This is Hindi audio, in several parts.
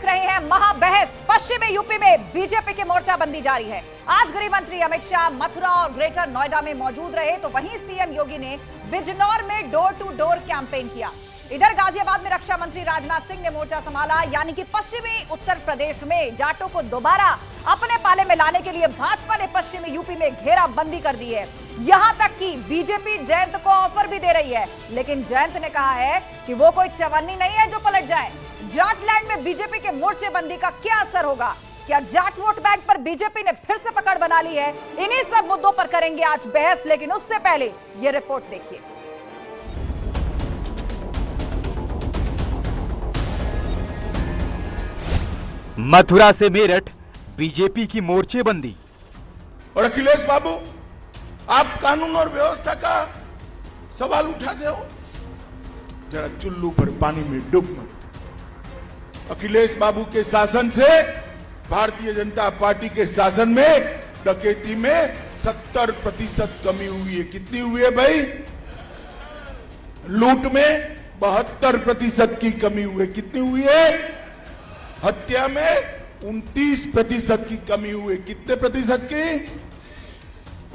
देख रहे हैं महाबहस। पश्चिमी यूपी में बीजेपी की मोर्चाबंदी जारी है। आज गृह मंत्री अमित शाह मथुरा और ग्रेटर नोएडा में मौजूद रहे, तो वहीं सीएम योगी ने बिजनौर में डोर टू डोर कैंपेन किया। इधर गाजियाबाद में रक्षा मंत्री राजनाथ सिंह ने मोर्चा संभाला, यानी कि पश्चिमी उत्तर प्रदेश में जाटों को दोबारा अपने पाले में लाने के लिए भाजपा ने पश्चिमी यूपी में घेराबंदी कर दी है। यहां तक कि बीजेपी जयंत को ऑफर भी दे रही है, लेकिन जयंत ने कहा है कि वो कोई चवन्नी नहीं है जो पलट जाए। जाटलैंड में बीजेपी के मोर्चेबंदी का क्या असर होगा? क्या जाट वोट बैंक पर बीजेपी ने फिर से पकड़ बना ली है? इन्हीं सब मुद्दों पर करेंगे आज बहस, लेकिन उससे पहले ये रिपोर्ट देखिए। मथुरा से मेरठ बीजेपी की मोर्चेबंदी। और अखिलेश बाबू, आप कानून और व्यवस्था का सवाल उठाते हो, जरा चुल्लू पर पानी में डूब मत। अखिलेश बाबू के शासन से भारतीय जनता पार्टी के शासन में डकैती में 70% कमी हुई है। कितनी हुई है भाई? लूट में 72% की कमी हुई है। कितनी हुई है? हत्या में 29% की कमी हुई। कितने प्रतिशत की?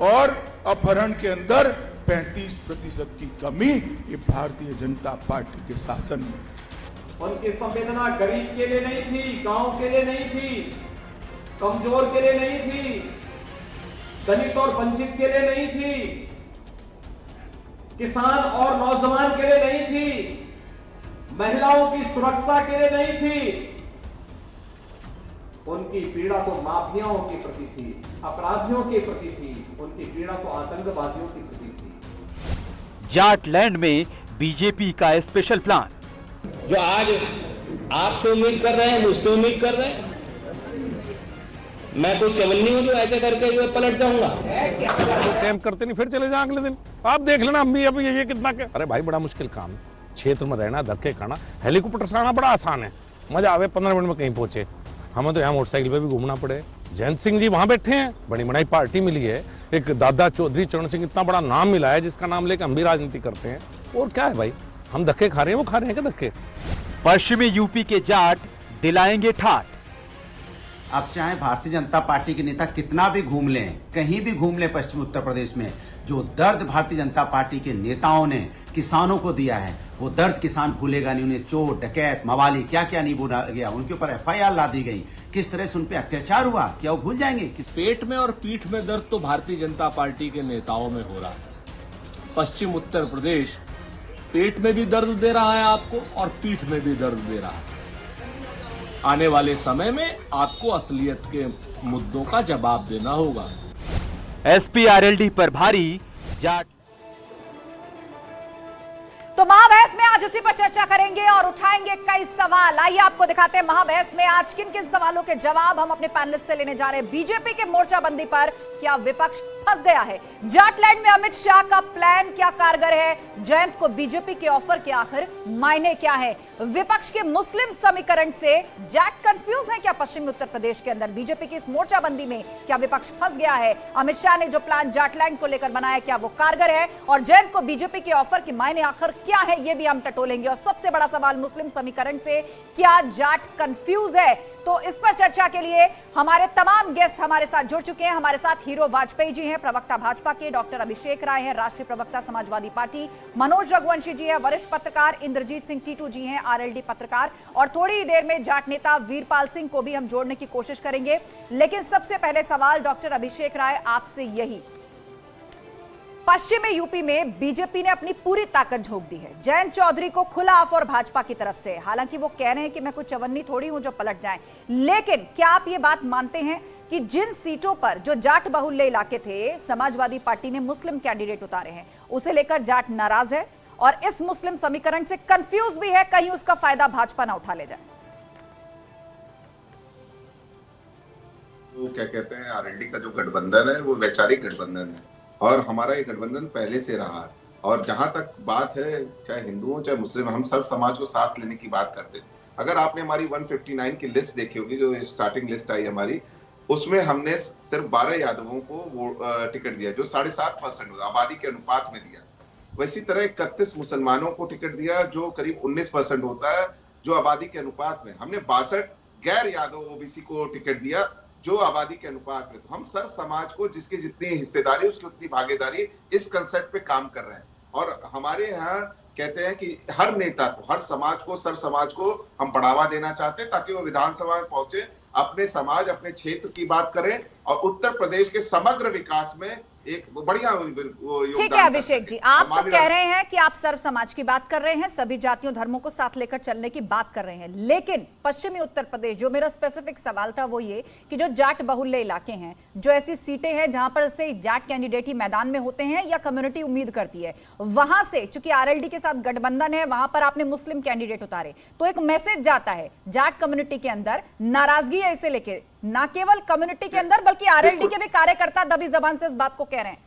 और अपहरण के अंदर 35% की कमी, ये भारतीय जनता पार्टी के शासन में। उनकी संवेदना गरीब के लिए नहीं थी, गांव के लिए नहीं थी, कमजोर के लिए नहीं थी, दलित और वंचित के लिए नहीं थी, किसान और नौजवान के लिए नहीं थी, महिलाओं की सुरक्षा के लिए नहीं थी। उनकी पीड़ा तो माफियाओं के प्रति थी, अपराधियों के प्रति थी, उनकी पीड़ा तो आतंकवादियों की प्रति थी। जाटलैंड में बीजेपी का स्पेशल प्लान। जो आज आपसे उम्मीद कर रहे हैं, मुझसे उम्मीद कर रहे हैं, मैं कोई चवन्नी हूं जो ऐसे करके जो पलट जाऊंगा। कैंप करते नहीं, फिर चले जाए अगले दिन। आप देख लेना, हम भी अब ये कितना क्या। अरे भाई, बड़ा मुश्किल काम है क्षेत्र में रहना, धक्के खाना। हेलीकॉप्टर से आना बड़ा आसान है, मजा आवे, 15 मिनट में कहीं पहुंचे। हमें तो यहाँ मोटरसाइकिल पे भी घूमना पड़े। जयंत सिंह जी वहां बैठे हैं, बड़ी बड़ी पार्टी मिली है, एक दादा चौधरी चरण सिंह, इतना बड़ा नाम मिला है, जिसका नाम लेकर हम भी राजनीति करते हैं। और क्या है भाई, हम धक्के खा रहे हैं, वो खा रहे हैं क्या धक्के? पश्चिमी यूपी के जाट दिलाएंगे ठाठ। आप चाहे भारतीय जनता पार्टी के नेता कितना भी घूम लें, कहीं भी घूम लें पश्चिमी उत्तर प्रदेश में, जो दर्द भारतीय जनता पार्टी के नेताओं ने किसानों को दिया है, वो दर्द किसान भूलेगा नहीं। उन्हें चोर, डकैत, मवाली क्या क्या नहीं भूला गया। उनके ऊपर FIR ला दी गई, किस तरह से उन पर अत्याचार हुआ, क्या वो भूल जाएंगे? पेट में और पीठ में दर्द तो भारतीय जनता पार्टी के नेताओं में हो रहा है। पश्चिम उत्तर प्रदेश पेट में भी दर्द दे रहा है आपको, और पीठ में भी दर्द दे रहा है। आने वाले समय में आपको असलियत के मुद्दों का जवाब देना होगा। SP RLD पर भारी जाट। तो महाबहस में आज उसी पर चर्चा करेंगे और उठाएंगे कई सवाल। आइए आपको दिखाते हैं महाबहस में आज किन किन सवालों के जवाब हम अपने पैनलिस्ट से लेने जा रहे हैं। बीजेपी के मोर्चाबंदी पर क्या विपक्ष फंस गया है? जाटलैंड में अमित शाह का प्लान क्या कारगर है? जयंत को बीजेपी के ऑफर के आखिर मायने क्या है? विपक्ष के मुस्लिम समीकरण से जाट कंफ्यूज है क्या? पश्चिमी उत्तर प्रदेश के अंदर बीजेपी की इस मोर्चाबंदी में क्या विपक्ष फंस गया है? अमित शाह ने जो प्लान जाटलैंड को लेकर बनाया, क्या वो कारगर है? और जयंत को बीजेपी के ऑफर के मायने आखिर क्या है, ये भी हम टटोलेंगे। और सबसे बड़ा सवाल, मुस्लिम समीकरण से क्या जाट कंफ्यूज है? तो इस पर चर्चा के लिए हमारे तमाम गेस्ट हमारे साथ जुड़ चुके हैं। हमारे साथ हीरो वाजपेयी जी हैं, प्रवक्ता भाजपा के, डॉक्टर अभिषेक राय हैं, राष्ट्रीय प्रवक्ता समाजवादी पार्टी, मनोज रघुवंशी जी हैं, वरिष्ठ पत्रकार इंद्रजीत सिंह टीटू जी हैं, RLD पत्रकार, और थोड़ी ही देर में जाट नेता वीरपाल सिंह को भी हम जोड़ने की कोशिश करेंगे। लेकिन सबसे पहले सवाल डॉक्टर अभिषेक राय आपसे यही, पश्चिमी यूपी में बीजेपी ने अपनी पूरी ताकत झोंक दी है। जयंत चौधरी को खुला ऑफर भाजपा की तरफ से, हालांकि वो कह रहे हैं कि मैं कोई चवन्नी थोड़ी हूं जो पलट जाए। लेकिन क्या आप ये बात मानते हैं कि जिन सीटों पर जो जाट बहुल्य इलाके थे, समाजवादी पार्टी ने मुस्लिम कैंडिडेट उतारे हैं, उसे लेकर जाट नाराज है और इस मुस्लिम समीकरण से कंफ्यूज भी है, कहीं उसका फायदा भाजपा ना उठा ले जाए? वो क्या कहते हैं, RLD का जो गठबंधन है वो वैचारिक गठबंधन है, और हमारा ये गठबंधन पहले से रहा है। और जहां तक बात है, चाहे हिंदुओं चाहे मुस्लिम, हम सब समाज को साथ लेने की बात करते हैं। अगर आपने हमारी 159 की लिस्ट देखी होगी, जो स्टार्टिंग लिस्ट आई हमारी, उसमें हमने सिर्फ 12 यादवों को वो टिकट दिया, जो 7.5% आबादी के अनुपात में दिया। वैसी तरह 31 मुसलमानों को टिकट दिया, जो करीब 19% होता है, जो आबादी के अनुपात में। हमने 62 गैर यादव ओबीसी को टिकट दिया जो आबादी के अनुपात में। तो हम सर समाज को जिसकी जितनी हिस्सेदारी उसकी उतनी भागीदारी इस कंसेप्ट पे काम कर रहे हैं। और हमारे यहाँ कहते हैं कि हर नेता को, हर समाज को, सर समाज को हम बढ़ावा देना चाहते हैं ताकि वो विधानसभा में पहुंचे, अपने समाज, अपने क्षेत्र की बात करें और उत्तर प्रदेश के समग्र विकास में एक बढ़िया ठीक है अभिषेक जी, आप तो कह रहे हैं कि आप सर्व समाज की बात कर रहे हैं, सभी जातियों धर्मों को साथ लेकर चलने की बात कर रहे हैं, लेकिन पश्चिमी उत्तर प्रदेश, जो मेरा स्पेसिफिक सवाल था वो ये कि जो जाट बहुल्य इलाके हैं, जो ऐसी सीटें हैं जहां पर से जाट कैंडिडेट ही मैदान में होते हैं या कम्युनिटी उम्मीद करती है, वहां से चूंकि आरएलडी के साथ गठबंधन है, वहां पर आपने मुस्लिम कैंडिडेट उतारे, तो एक मैसेज जाता है जाट कम्युनिटी के अंदर, नाराजगी है इसे लेके, ना केवल कम्युनिटी के अंदर बल्कि आरएलडी के भी कार्यकर्ता दबी जबान से इस बात को कह रहे हैं।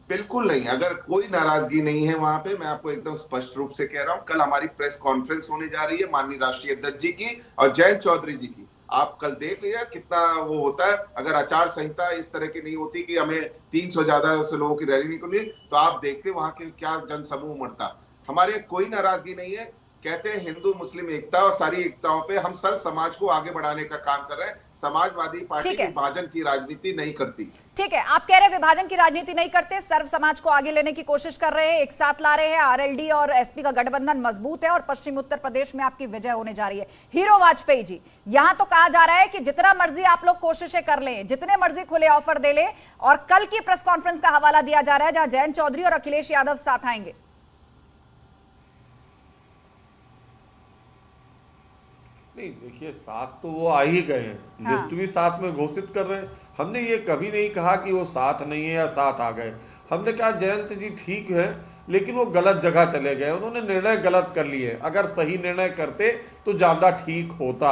बिल्कुल नहीं, अगर कोई नाराजगी नहीं है वहां पे, मैं आपको एकदम स्पष्ट रूप से कह रहा हूं। कल हमारी प्रेस कॉन्फ्रेंस होने जा रही है माननीय राष्ट्रीय अध्यक्ष जी की और जयंत चौधरी जी की। आप कल देख लीजिए कितना वो होता है। अगर आचार संहिता इस तरह की नहीं होती कि हमें 300 ज्यादा से लोगों की रैली निकली, तो आप देखते वहां के क्या जनसमूह उमड़ता। हमारे कोई नाराजगी नहीं है, कहते हैं हिंदू मुस्लिम एकता और सारी एकताओं पे हम सर समाज को आगे बढ़ाने का काम कर रहे हैं। समाजवादी पार्टी विभाजन की राजनीति नहीं करती। ठीक है, आप कह रहे हैं विभाजन की राजनीति नहीं करते, सर्व समाज को आगे लेने की कोशिश कर रहे हैं, एक साथ ला रहे हैं, आरएलडी और एसपी का गठबंधन मजबूत है और पश्चिम उत्तर प्रदेश में आपकी विजय होने जा रही है। हीरो वाजपेयी जी, यहां तो कहा जा रहा है कि जितना मर्जी आप लोग कोशिशें कर लें, जितने मर्जी खुले ऑफर दे लें, और कल की प्रेस कॉन्फ्रेंस का हवाला दिया जा रहा है जहां जयंत चौधरी और अखिलेश यादव साथ आएंगे। नहीं देखिए, साथ तो वो आ ही गए हैं, लिस्ट भी साथ में घोषित कर रहे हैं। हमने ये कभी नहीं कहा कि वो साथ नहीं है या साथ आ गए। हमने कहा जयंत जी ठीक है, लेकिन वो गलत जगह चले गए, उन्होंने निर्णय गलत कर लिए। अगर सही निर्णय करते तो ज्यादा ठीक होता,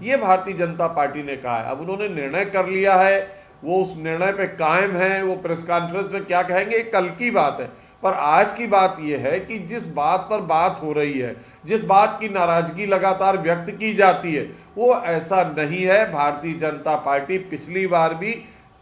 ये भारतीय जनता पार्टी ने कहा है। अब उन्होंने निर्णय कर लिया है, वो उस निर्णय पे कायम है। वो प्रेस कॉन्फ्रेंस में क्या कहेंगे कल की बात है, पर आज की बात यह है कि जिस बात पर बात हो रही है, जिस बात की नाराजगी लगातार व्यक्त की जाती है, वो ऐसा नहीं है। भारतीय जनता पार्टी पिछली बार भी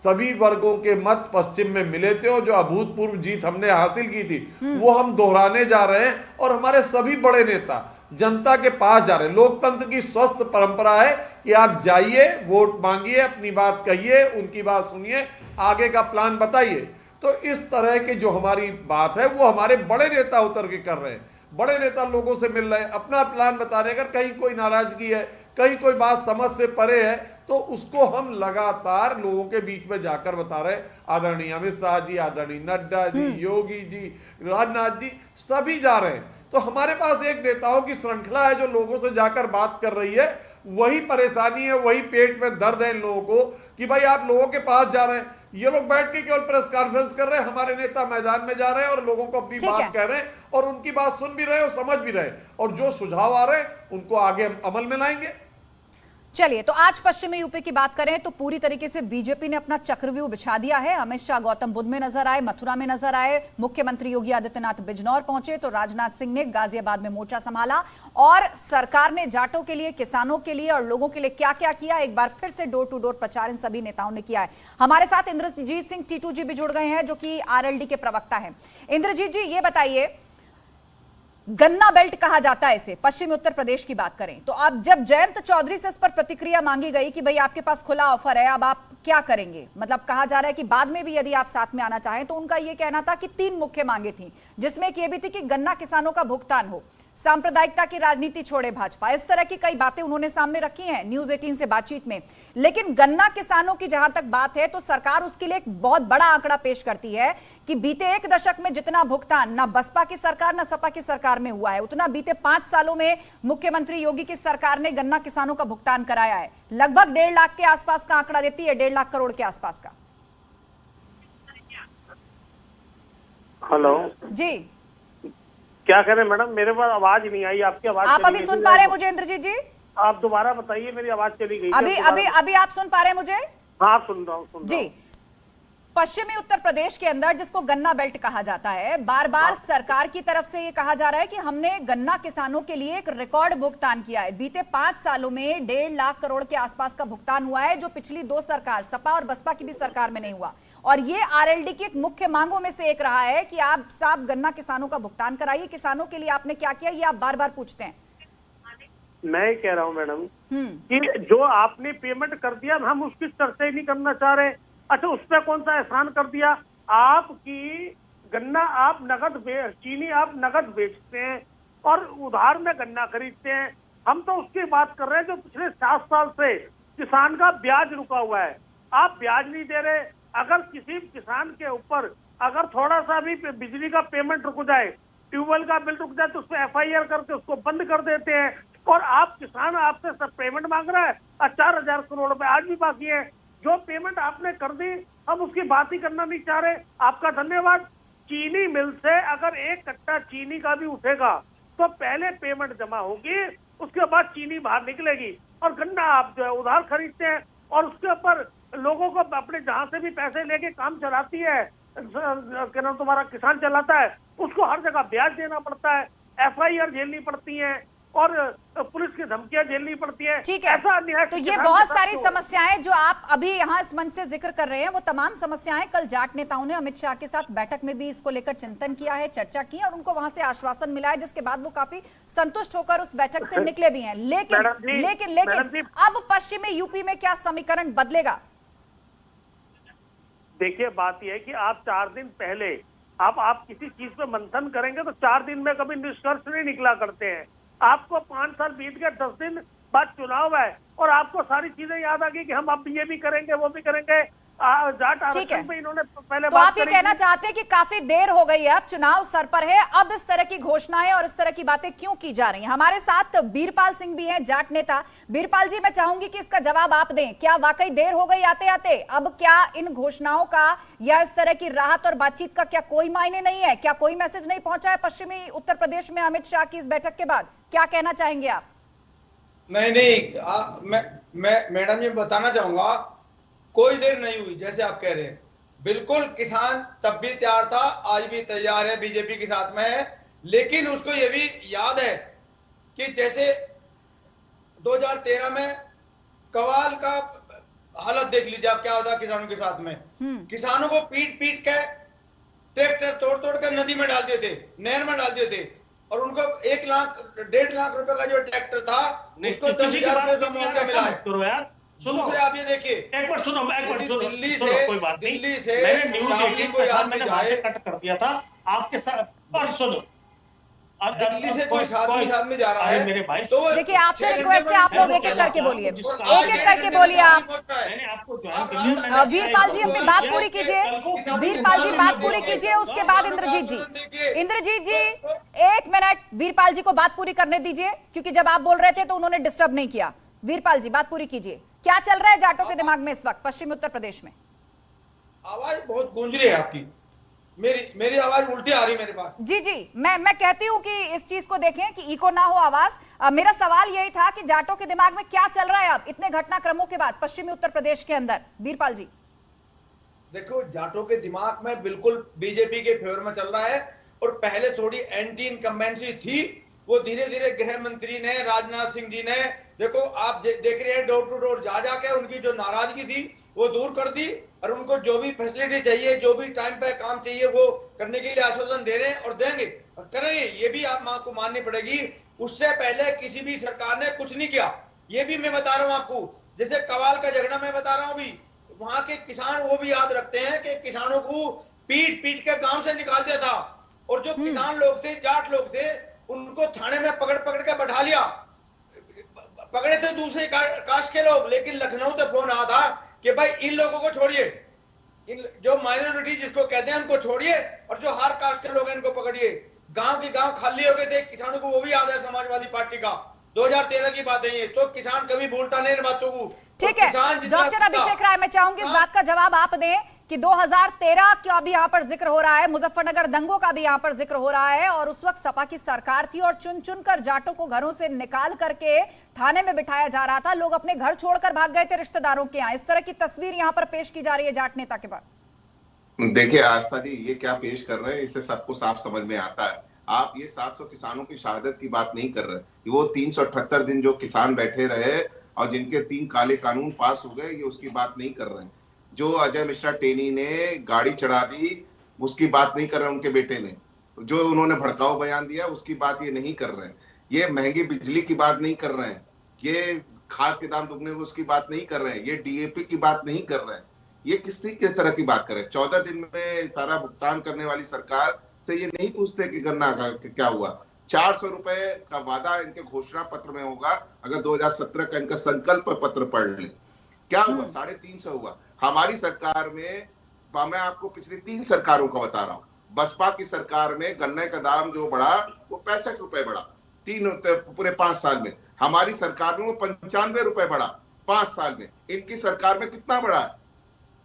सभी वर्गों के मत पश्चिम में मिले थे और जो अभूतपूर्व जीत हमने हासिल की थी वो हम दोहराने जा रहे हैं। और हमारे सभी बड़े नेता जनता के पास जा रहे हैं। लोकतंत्र की स्वस्थ परंपरा है कि आप जाइए, वोट मांगिए, अपनी बात कहिए, उनकी बात सुनिए, आगे का प्लान बताइए। तो इस तरह की जो हमारी बात है वो हमारे बड़े नेता उतर के कर रहे हैं। बड़े नेता लोगों से मिल रहे हैं, अपना प्लान बता रहे हैं। अगर कहीं कोई नाराजगी है, कहीं कोई बात समझ से परे है, तो उसको हम लगातार लोगों के बीच में जाकर बता रहे हैं। आदरणीय अमित शाह जी, आदरणीय नड्डा जी, योगी जी, राजनाथ जी, सभी जा रहे हैं। तो हमारे पास एक नेताओं की श्रृंखला है जो लोगों से जाकर बात कर रही है। वही परेशानी है, वही पेट में दर्द है इन लोगों को कि भाई आप लोगों के पास जा रहे हैं, ये लोग बैठ के केवल प्रेस कॉन्फ्रेंस कर रहे हैं, हमारे नेता मैदान में जा रहे हैं और लोगों को अपनी बात कह रहे हैं और उनकी बात सुन भी रहे हैं और समझ भी रहे हैं, और जो सुझाव आ रहे हैं उनको आगे अमल में लाएंगे। चलिए, तो आज पश्चिमी यूपी की बात करें तो पूरी तरीके से बीजेपी ने अपना चक्रव्यूह बिछा दिया है। अमित शाह गौतम बुद्ध में नजर आए, मथुरा में नजर आए, मुख्यमंत्री योगी आदित्यनाथ बिजनौर पहुंचे, तो राजनाथ सिंह ने गाजियाबाद में मोर्चा संभाला। और सरकार ने जाटों के लिए, किसानों के लिए और लोगों के लिए क्या क्या किया, एक बार फिर से डोर टू डोर प्रचार इन सभी नेताओं ने किया है। हमारे साथ इंद्रजीत सिंह टीटू जी भी जुड़ गए हैं, जो कि आरएलडी के प्रवक्ता हैं। इंद्रजीत जी, ये बताइए, गन्ना बेल्ट कहा जाता है इसे, पश्चिमी उत्तर प्रदेश की बात करें तो अब जब जयंत चौधरी से इस पर प्रतिक्रिया मांगी गई कि भाई आपके पास खुला ऑफर है, अब आप क्या करेंगे, मतलब कहा जा रहा है कि बाद में भी यदि आप साथ में आना चाहें, तो उनका यह कहना था कि 3 मुख्य मांगे थी, जिसमें एक ये भी थी कि गन्ना किसानों का भुगतान हो, सांप्रदायिकता की राजनीति छोड़े भाजपा, इस तरह की कई बातें उन्होंने सामने रखी हैं न्यूज 18 से बातचीत में। लेकिन गन्ना किसानों की जहां तक बात है तो सरकार उसके लिए एक बहुत बड़ा आंकड़ा पेश करती है कि बीते 1 दशक में जितना भुगतान ना बसपा की सरकार ना सपा की सरकार में हुआ है, उतना बीते 5 सालों में मुख्यमंत्री योगी की सरकार ने गन्ना किसानों का भुगतान कराया है। लगभग 1.5 लाख के आसपास का आंकड़ा देती है, 1.5 लाख करोड़ के आसपास का। हेलो जी, क्या करें मैडम, मेरे पास आवाज नहीं आई, आपकी आवाज आप अभी सुन पा रहे हैं मुझे इंद्रजीत जी? आप दोबारा बताइए, मेरी आवाज चली गई। अभी आप सुन पा रहे हैं मुझे? हाँ सुन रहा हूँ जी। पश्चिमी उत्तर प्रदेश के अंदर जिसको गन्ना बेल्ट कहा जाता है, बार बार सरकार की तरफ से ये कहा जा रहा है कि हमने गन्ना किसानों के लिए एक रिकॉर्ड भुगतान किया है। बीते 5 सालों में 1.5 लाख करोड़ के आसपास का भुगतान हुआ है, जो पिछली 2 सरकार, सपा और बसपा की भी सरकार में नहीं हुआ। और ये आरएलडी की एक मुख्य मांगों में से एक रहा है कि आप साहब गन्ना किसानों का भुगतान कराइए। किसानों के लिए आपने क्या किया, ये आप बार बार पूछते हैं। मैं कह रहा हूँ मैडम कि जो आपने पेमेंट कर दिया हम उसकी चर्चा ही नहीं करना चाह रहे। अच्छा, उस पर कौन सा एहसान कर दिया? आपकी गन्ना आप नगद चीनी आप नगद बेचते हैं और उधार में गन्ना खरीदते हैं। हम तो उसकी बात कर रहे हैं जो पिछले 7 साल से किसान का ब्याज रुका हुआ है। आप ब्याज नहीं दे रहे। अगर किसी किसान के ऊपर अगर थोड़ा सा भी बिजली का पेमेंट रुक जाए, ट्यूबवेल का बिल रुक जाए, तो उस पर FIR करके उसको बंद कर देते हैं। और आप किसान आपसे सब पेमेंट मांग रहा है, 4,000 करोड़ रुपए आज भी बाकी है। जो पेमेंट आपने कर दी हम उसकी बात ही करना नहीं चाह रहे। आपका धन्यवाद। चीनी मिल से अगर 1 कट्टा चीनी का भी उठेगा तो पहले पेमेंट जमा होगी, उसके बाद चीनी बाहर निकलेगी। और गन्ना आप जो है उधार खरीदते हैं और उसके ऊपर लोगों को अपने जहां से भी पैसे लेके काम चलाती है, क्या नाम तुम्हारा किसान चलाता है, उसको हर जगह ब्याज देना पड़ता है, FIR झेलनी पड़ती है और पुलिस की धमकियां झेलनी पड़ती है। ठीक है, तो ये बहुत सारी समस्याएं जो आप अभी यहाँ इस मंच से जिक्र कर रहे हैं, वो तमाम समस्याएं कल जाट नेताओं ने अमित शाह के साथ बैठक में भी इसको लेकर चिंतन किया है, चर्चा की और उनको वहां से आश्वासन मिला है, जिसके बाद वो काफी संतुष्ट होकर उस बैठक से निकले भी हैं। लेकिन अब पश्चिमी यूपी में क्या समीकरण बदलेगा? देखिए, बात यह है कि आप 4 दिन पहले आप किसी चीज पे मंथन करेंगे तो 4 दिन में कभी निष्कर्ष नहीं निकला करते हैं। आपको 5 साल बीत गए, 10 दिन बाद चुनाव है और आपको सारी चीजें याद आ गई कि हम अब ये भी करेंगे वो भी करेंगे। जाट आरक्षण पे इन्होंने पहले तो आप ये कहना चाहते हैं कि काफी देर हो गई है, अब चुनाव सर पर है, अब इस तरह की घोषणाएं और इस तरह की बातें क्यों की जा रही हैं? हमारे साथ बीरपाल सिंह भी हैं, जाट नेता। बीरपाल जी, मैं चाहूंगी कि इसका जवाब आप दें। क्या वाकई देर हो गई आते आते? अब क्या इन घोषणाओं का या इस तरह की राहत और बातचीत का क्या कोई मायने नहीं है? क्या कोई मैसेज नहीं पहुंचा है पश्चिमी उत्तर प्रदेश में अमित शाह की इस बैठक के बाद? क्या कहना चाहेंगे आप? नहीं, मैं मैडम जी बताना चाहूंगा, कोई देर नहीं हुई जैसे आप कह रहे हैं। बिल्कुल किसान तब भी तैयार था, आज भी तैयार है, बीजेपी के साथ में है। लेकिन उसको ये भी याद है कि जैसे 2013 में कवाल का हालत देख लीजिए आप, क्या होता किसानों के साथ में। किसानों को पीट पीट के ट्रैक्टर तोड़ तोड़ के नदी में डाल देते, नहर में डाल देते और उनको 1 लाख 1.5 लाख रुपए का जो ट्रैक्टर था उसको 10,000 रुपए का मुआवजा मिला है। दूसरे आप ये देखिए, एक बार सुनो दिल्ली से मैंने न्यूज कोई आदमी जाए, कट कर दिया था आपके साथ, पर सुनो, दिल्ली से कोई आदमी जा रहा है मेरे भाई, तो देखिए आपसे रिक्वेस्ट है, आप लोग एक एक करके बोलिए, एक एक करके बोलिए आप। वीरपाल जी अपनी बात पूरी कीजिए, वीरपाल जी बात पूरी कीजिए, उसके बाद इंद्रजीत जी 1 मिनट वीरपाल जी को बात पूरी करने दीजिए, क्योंकि जब आप बोल रहे थे तो उन्होंने डिस्टर्ब नहीं किया। वीरपाल जी बात पूरी कीजिए, क्या चल रहा है जाटों के दिमाग में इस वक्त पश्चिमी उत्तर प्रदेश में? आवाज बहुत गूंज रही है आपकी, मेरी आवाज उल्टी आ रही मेरे पास। जी मैं कहती हूँ कि इस चीज को देखें कि इको ना हो आवाज। मेरा सवाल यही था कि जाटों के दिमाग में क्या चल रहा है अब इतने घटनाक्रमों के बाद पश्चिमी उत्तर प्रदेश के अंदर? वीरपाल जी देखो, जाटों के दिमाग में बिल्कुल बीजेपी के फेवर में चल रहा है और पहले थोड़ी एंटी इनकम्बेंसी थी, वो धीरे धीरे गृह मंत्री ने, राजनाथ सिंह जी ने, देखो आप देख रहे हैं, डोर टू डोर जा जाके उनकी जो नाराजगी थी वो दूर कर दी और उनको जो भी फैसिलिटी चाहिए, जो भी टाइम पे काम चाहिए वो करने के लिए आश्वासन दे रहे हैं और देंगे और करेंगे। ये भी आप मां को माननी पड़ेगी। उससे पहले किसी भी सरकार ने कुछ नहीं किया, ये भी मैं बता रहा हूँ आपको। जैसे कवाल का झगड़ा मैं बता रहा हूँ, अभी वहां के किसान वो भी याद रखते हैं कि किसानों को पीट पीट के गांव से निकाल दिया था और जो किसान लोग थे, जाट लोग थे, उनको थाने में पकड़ पकड़ के बैठा लिया। पकड़े थे दूसरे कास्ट के लोग, लेकिन लखनऊ से फोन आया था कि भाई इन लोगों को छोड़िए, इन जो माइनॉरिटी जिसको कहते हैं उनको छोड़िए और जो हर कास्ट के लोग हैं इनको पकड़िए। गांव के गांव खाली हो गए थे किसानों को, वो भी याद है समाजवादी पार्टी का 2013 की बात है ये, तो किसान कभी भूलता नहीं इन बातों को। ठीक है डॉक्टर अभिषेक राय, मैं चाहूंगी इस बात का जवाब आप दें कि 2013 का भी यहाँ पर जिक्र हो रहा है, मुजफ्फरनगर दंगों का भी यहाँ पर जिक्र हो रहा है और उस वक्त सपा की सरकार थी और चुन चुन कर जाटों को घरों से निकाल करके थाने में बिठाया जा रहा था, लोग अपने घर छोड़कर भाग गए थे रिश्तेदारों के यहाँ। इस तरह की तस्वीर यहाँ पर पेश की जा रही है जाट नेता के बाद। देखिए आस्था जी, ये क्या पेश कर रहे हैं इससे सबको साफ समझ में आता है। आप ये 700 किसानों की शहादत की बात नहीं कर रहे, वो 378 दिन जो किसान बैठे रहे और जिनके 3 काले कानून पास हो गए, ये उसकी बात नहीं कर रहे हैं। जो अजय मिश्रा टेनी ने गाड़ी चढ़ा दी उसकी बात नहीं कर रहे, उनके बेटे ने जो उन्होंने भड़काऊ बयान दिया उसकी बात ये नहीं कर रहे हैं। ये महंगी बिजली की बात नहीं कर रहे हैं, ये खाद के दाम दुगने हुए उसकी बात नहीं कर रहे हैं, ये डीएपी की बात नहीं कर रहे हैं। ये किस तरह की बात करें? 14 दिन में सारा भुगतान करने वाली सरकार से ये नहीं पूछते कि गन्ना का क्या हुआ। 400 रुपए का वादा इनके घोषणा पत्र में होगा। अगर 2017 का इनका संकल्प पत्र पढ़ ले, क्या हुआ? 350 हुआ। हमारी सरकार में, मैं आपको पिछली 3 सरकारों का बता रहा हूं, बसपा की सरकार में गन्ने का दाम जो बढ़ा वो 65 रुपए बढ़ा पूरे 5 साल में। हमारी सरकार में वो 95 रुपए बढ़ा 5 साल में। इनकी सरकार में कितना बढ़ा?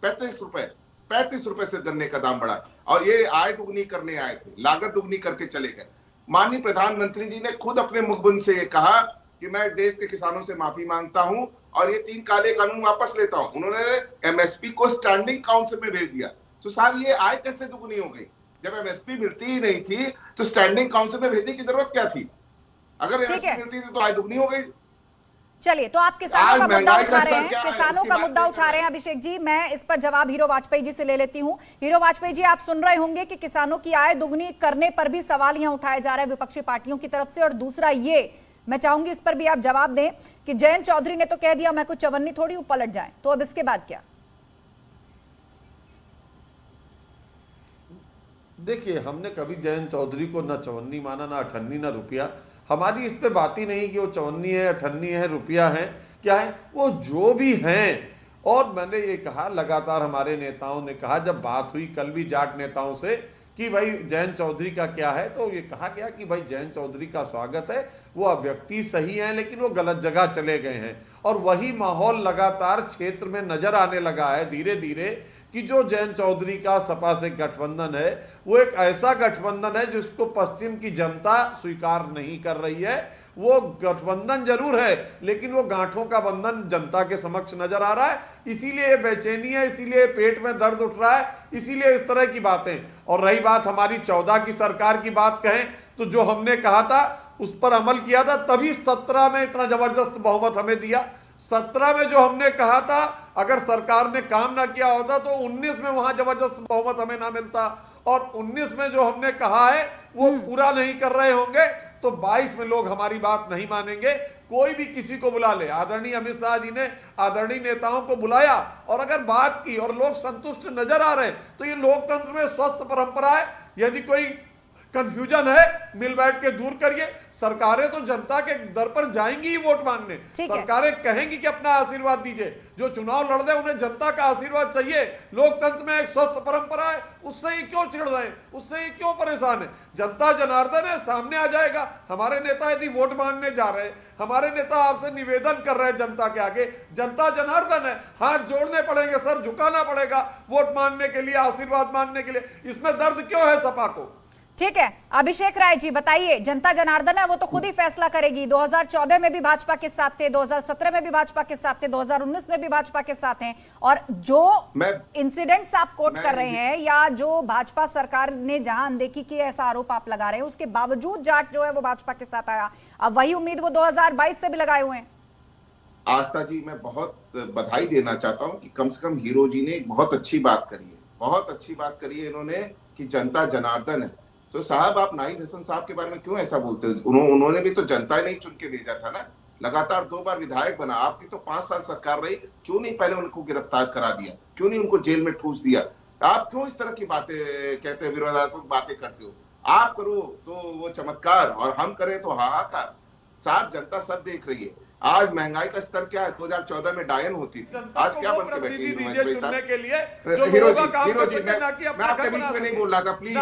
35 रुपए से गन्ने का दाम बढ़ा। और ये आय दुगनी करने आए थे, लागत दुगनी करके चले गए। माननीय प्रधानमंत्री जी ने खुद अपने मुखबंद से ये कहा कि मैं देश के किसानों से माफी मांगता हूं और ये 3 काले कानून वापस लेता हूं। उन्होंने एमएसपी को स्टैंडिंग काउंसिल में भेज दिया। तो साहब ये आय कैसे दुगनी हो गई? जब एमएसपी मिलती ही नहीं थी तो स्टैंडिंग काउंसिल में भेजने की जरूरत क्या थी? अगर एमएसपी मिलती थी तो आय दुगनी हो गई। चलिए, तो आप किसानों का मुद्दा उठा रहे हैं, किसानों का मुद्दा उठा रहे हैं अभिषेक जी। मैं इस पर जवाब हीरो वाजपेयी जी से ले लेती हूं। हीरो वाजपेयी जी, आप सुन रहे होंगे कि किसानों की आय दुगनी करने पर भी सवाल यहां उठाया जा रहा है विपक्षी पार्टियों की तरफ से। और दूसरा ये, मैं चाहूंगी इस पर भी आप जवाब दें कि जयंत चौधरी ने तो कह दिया मैं कुछ चवन्नी थोड़ी पलट जाए, तो अब इसके बाद क्या? देखिए, हमने कभी जयंत चौधरी को न चवन्नी माना, ना अठन्नी, ना रुपया। हमारी इस पे बात ही नहीं कि वो चवन्नी है, अठन्नी है, रुपया है, क्या है, वो जो भी हैं। और मैंने ये कहा, लगातार हमारे नेताओं ने कहा, जब बात हुई कल भी जाट नेताओं से कि भाई जयंत चौधरी का क्या है, तो ये कहा गया कि भाई जयंत चौधरी का स्वागत है, वो व्यक्ति सही है लेकिन वो गलत जगह चले गए हैं। और वही माहौल लगातार क्षेत्र में नजर आने लगा है धीरे धीरे कि जो जयंत चौधरी का सपा से गठबंधन है वो एक ऐसा गठबंधन है जिसको पश्चिम की जनता स्वीकार नहीं कर रही है। वो गठबंधन जरूर है लेकिन वो गांठों का बंधन जनता के समक्ष नजर आ रहा है। इसीलिए बेचैनी है, इसीलिए पेट में दर्द उठ रहा है, इसीलिए इस तरह की बातें। और रही बात हमारी 14 की सरकार की बात कहें तो जो हमने कहा था उस पर अमल किया था, तभी 17 में इतना जबरदस्त बहुमत हमें दिया। 17 में जो हमने कहा था अगर सरकार ने काम ना किया होता तो 19 में वहां जबरदस्त बहुमत हमें ना मिलता। और 19 में जो हमने कहा है वो पूरा नहीं कर रहे होंगे तो 22 में लोग हमारी बात नहीं मानेंगे। कोई भी किसी को बुला ले, आदरणीय अमित शाह जी ने आदरणीय नेताओं को बुलाया और अगर बात की और लोग संतुष्ट नजर आ रहे हैं तो ये लोकतंत्र में स्वस्थ परंपरा है। यदि कोई कंफ्यूजन है मिल बैठ के दूर करिए। सरकारें तो जनता के दर पर जाएंगी ही वोट मांगने, सरकारें कहेंगी कि अपना आशीर्वाद दीजिए। जो चुनाव लड़ रहे हैं उन्हें जनता का आशीर्वाद चाहिए। लोकतंत्र में एक स्वस्थ परंपरा है, उससे ही क्यों चिढ़ रहे हैं, उससे ही क्यों परेशान है? जनता जनार्दन है, सामने आ जाएगा। हमारे नेता यदि वोट मांगने जा रहे हैं, हमारे नेता आपसे निवेदन कर रहे हैं जनता के आगे, जनता जनार्दन है, हाथ जोड़ने पड़ेंगे, सर झुकाना पड़ेगा वोट मांगने के लिए, आशीर्वाद मांगने के लिए। इसमें दर्द क्यों है सपा को? ठीक है, अभिषेक राय जी बताइए, जनता जनार्दन है वो तो खुद ही फैसला करेगी। 2014 में भी भाजपा के साथ थे, 2017 में भी भाजपा के साथ थे, 2019 में भी भाजपा के साथ हैं। और जो इंसिडेंट्स आप कोट कर रहे हैं या जो भाजपा सरकार ने जहां अनदेखी की ऐसा आरोप आप लगा रहे हैं, उसके बावजूद जाट जो है वो भाजपा के साथ आया। अब वही उम्मीद वो 2022 से भी लगाए हुए हैं। आस्था जी, मैं बहुत बधाई देना चाहता हूं कि कम से कम हीरो जी ने एक बहुत अच्छी बात करी है, बहुत अच्छी बात करी है इन्होंने कि जनता जनार्दन है। तो साहब आप नाहिद हसन साहब के बारे में क्यों ऐसा बोलते हैं? उन्होंने भी तो जनता ने ही चुन के भेजा था ना, लगातार 2 बार विधायक बना। आपकी तो 5 साल सरकार रही, क्यों नहीं पहले उनको गिरफ्तार करा दिया, क्यों नहीं उनको जेल में ठूस दिया? आप क्यों इस तरह की बातें कहते हैं, विरोधात्मक बातें करते हो? आप करो तो वो चमत्कार और हम करें तो हाहाकार। साहब जनता सब देख रही है। आज महंगाई का स्तर क्या है? 2014 में डायन होती थी, आज क्या बन के बैठी है? चुनने के लिए हीरो जी, मैं आपके बीच में नहीं बोल रहा था, प्लीज।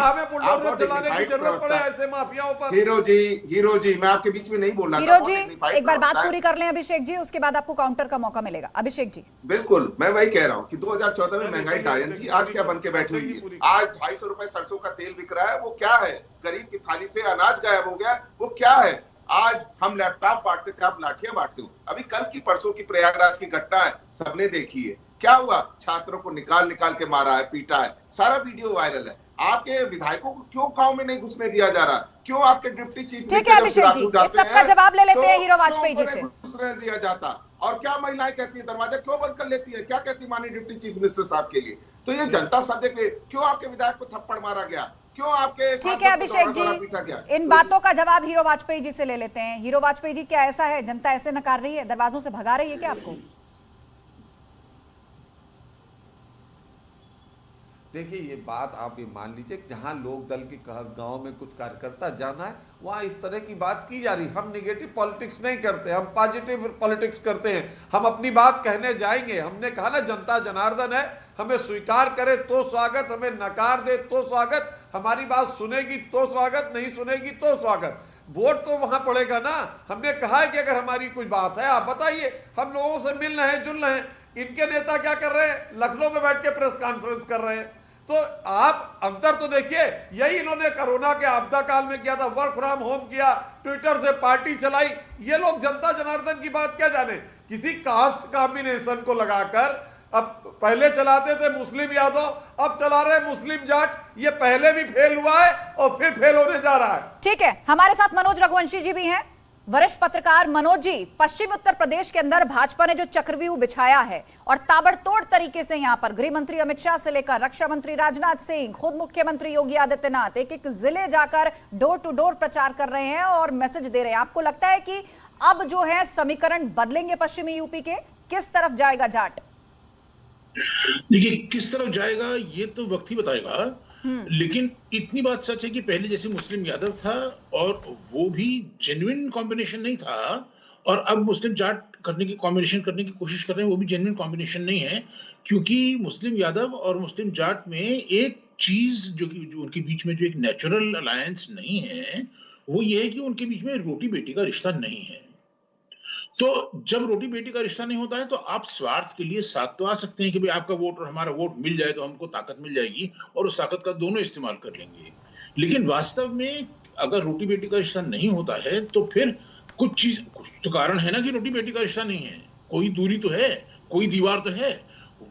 हीरो जी, मैं आपके बीच में नहीं बोल रहा था। हीरो जी एक बार बात पूरी कर लें अभिषेक जी, उसके बाद आपको काउंटर का मौका मिलेगा। अभिषेक जी बिल्कुल, मैं वही कह रहा हूँ कि 2014 में महंगाई डायन थी, आज क्या बन के बैठी हुई है? आज 250 रुपए सरसों का तेल बिक रहा है, वो क्या है? गरीब की थाली से अनाज गायब हो गया, वो क्या है? आज हम लैपटॉप बांटते थे, आप लाठियां बांटते हो। अभी कल की परसों की प्रयागराज की घटना है, सबने देखी है। क्या हुआ? छात्रों को निकाल के मारा है, पीटा है, सारा वीडियो वायरल है। आपके विधायकों को क्यों गांव में नहीं घुसने दिया जा रहा? क्यों आपके डिप्टी चीफ मिनिस्टर सबका जवाब ले लेते हैं हीरो वाजपेयी जी से। घुसने दिया जाता? और क्या महिलाएं कहती है, दरवाजा क्यों बंद कर लेती है? क्या कहती माननीय डिप्टी चीफ मिनिस्टर साहब के लिए? तो ये जनता सब देखे, क्यों आपके विधायक को थप्पड़ मारा गया? क्यों आपके ठीक है अभिषेक जी, इन बातों का जवाब हीरो वाजपेयी जी से ले लेते हैं। हीरो वाजपेयी जी, क्या ऐसा है, जनता ऐसे नकार रही है, दरवाजों से भगा रही है क्या आपको? देखिए, ये बात आप ये मान लीजिए, जहां लोक दल के गांव में कुछ कार्यकर्ता जाना है, वहां इस तरह की बात की जा रही। हम निगेटिव पॉलिटिक्स नहीं करते, हम पॉजिटिव पॉलिटिक्स करते हैं। हम अपनी बात कहने जाएंगे। हमने कहा ना, जनता जनार्दन है, हमें स्वीकार करे तो स्वागत, हमें नकार दे तो स्वागत, हमारी बात सुनेगी तो स्वागत, नहीं सुनेगी तो स्वागत। वोट तो वहां पड़ेगा ना। हमने कहा है कि अगर हमारी कोई बात है आप बताइए, हम लोगों से मिल रहे हैं, जुल रहे हैं। इनके नेता क्या कर रहे हैं? लखनऊ में बैठ के प्रेस कॉन्फ्रेंस कर रहे हैं। तो आप अंतर तो देखिए, यही इन्होंने कोरोना के आपदा काल में किया था, वर्क फ्रॉम होम किया, ट्विटर से पार्टी चलाई। ये लोग जनता जनार्दन की बात क्या जाने, किसी कास्ट कॉम्बिनेशन को लगाकर। अब पहले चलाते थे मुस्लिम यादव, अब चला रहे मुस्लिम जाट। ये पहले भी फेल हुआ है और फिर फेल होने जा रहा है। ठीक है, हमारे साथ मनोज रघुवंशी जी भी हैं, वरिष्ठ पत्रकार। मनोज जी, पश्चिम उत्तर प्रदेश के अंदर भाजपा ने जो चक्रव्यूह बिछाया है और ताबड़तोड़ तरीके से यहां पर गृह मंत्री अमित शाह से लेकर रक्षा मंत्री राजनाथ सिंह, खुद मुख्यमंत्री योगी आदित्यनाथ एक एक जिले जाकर डोर टू डोर प्रचार कर रहे हैं और मैसेज दे रहे हैं। आपको लगता है कि अब जो है समीकरण बदलेंगे पश्चिमी यूपी के? किस तरफ जाएगा जाट? देखिए, किस तरफ जाएगा ये तो वक्त ही बताएगा, लेकिन इतनी बात सच है कि पहले जैसे मुस्लिम यादव था और वो भी जेन्युइन कॉम्बिनेशन नहीं था, और अब मुस्लिम जाट करने की कॉम्बिनेशन करने की कोशिश कर रहे हैं, वो भी जेन्युइन कॉम्बिनेशन नहीं है। क्योंकि मुस्लिम यादव और मुस्लिम जाट में एक चीज जो उनके बीच में जो एक नेचुरल अलायंस नहीं है, वो ये है कि उनके बीच में रोटी बेटी का रिश्ता नहीं है। तो जब रोटी बेटी का रिश्ता नहीं होता है तो आप स्वार्थ के लिए साथ तो आ सकते हैं कि भाई आपका वोट और हमारा वोट मिल जाए तो हमको ताकत मिल जाएगी, और उस ताकत का दोनों इस्तेमाल कर लेंगे। लेकिन वास्तव में अगर रोटी बेटी का रिश्ता नहीं होता है तो फिर कुछ तो कारण है ना कि रोटी बेटी का रिश्ता नहीं है। कोई दूरी तो है, कोई दीवार तो है।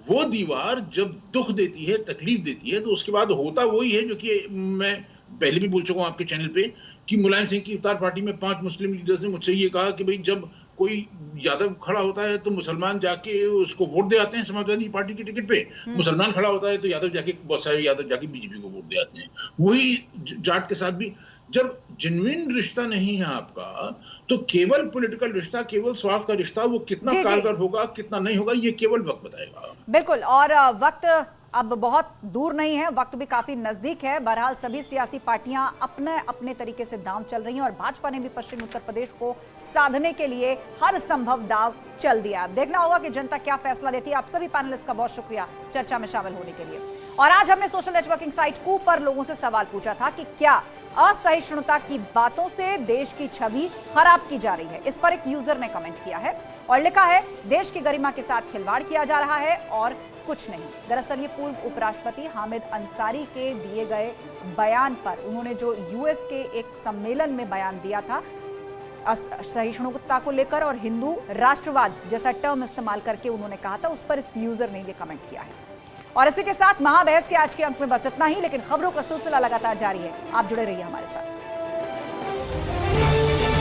वो दीवार जब दुख देती है, तकलीफ देती है, तो उसके बाद होता वही है जो कि मैं पहले भी बोल चुका हूं आपके चैनल पे कि मुलायम सिंह की इफ्तार पार्टी में 5 मुस्लिम लीडर्स ने मुझसे ये कहा कि भाई जब कोई यादव खड़ा होता है तो मुसलमान जाके उसको वोट दे आते हैं समाजवादी पार्टी की टिकट पे, मुसलमान खड़ा होता है तो यादव जाके, बहुत सारे यादव जाके बीजेपी को वोट दे आते हैं। वही जाट के साथ भी जब जेन्युइन रिश्ता नहीं है आपका, तो केवल पॉलिटिकल रिश्ता, केवल स्वार्थ का रिश्ता, वो कितना कारगर होगा कितना नहीं होगा ये केवल वक्त बताएगा। बिल्कुल, और वक्त अब बहुत दूर नहीं है, वक्त भी काफी नजदीक है। बहरहाल सभी सियासी पार्टियां अपने अपने तरीके से दांव चल रही हैं और भाजपा ने भी पश्चिम उत्तर प्रदेश को साधने के लिए हर संभव दांव चल दिया। देखना होगा कि जनता क्या फैसला देती है। आप सभी पैनलिस्ट का बहुत शुक्रिया चर्चा में शामिल होने के लिए। और आज हमने सोशल नेटवर्किंग साइट कूप पर लोगों से सवाल पूछा था कि क्या असहिष्णुता की बातों से देश की छवि खराब की जा रही है। इस पर एक यूजर ने कमेंट किया है और लिखा है, देश की गरिमा के साथ खिलवाड़ किया जा रहा है और कुछ नहीं। दरअसल ये पूर्व उपराष्ट्रपति हामिद अंसारी के दिए गए बयान पर, उन्होंने जो यूएस के एक सम्मेलन में बयान दिया था असहिष्णुता को लेकर और हिंदू राष्ट्रवाद जैसा टर्म इस्तेमाल करके उन्होंने कहा था, उस पर इस यूजर ने ये कमेंट किया है। और इसी के साथ महाबहस के आज के अंक में बस इतना ही, लेकिन खबरों का सिलसिला लगातार जारी है। आप जुड़े रहिए हमारे साथ।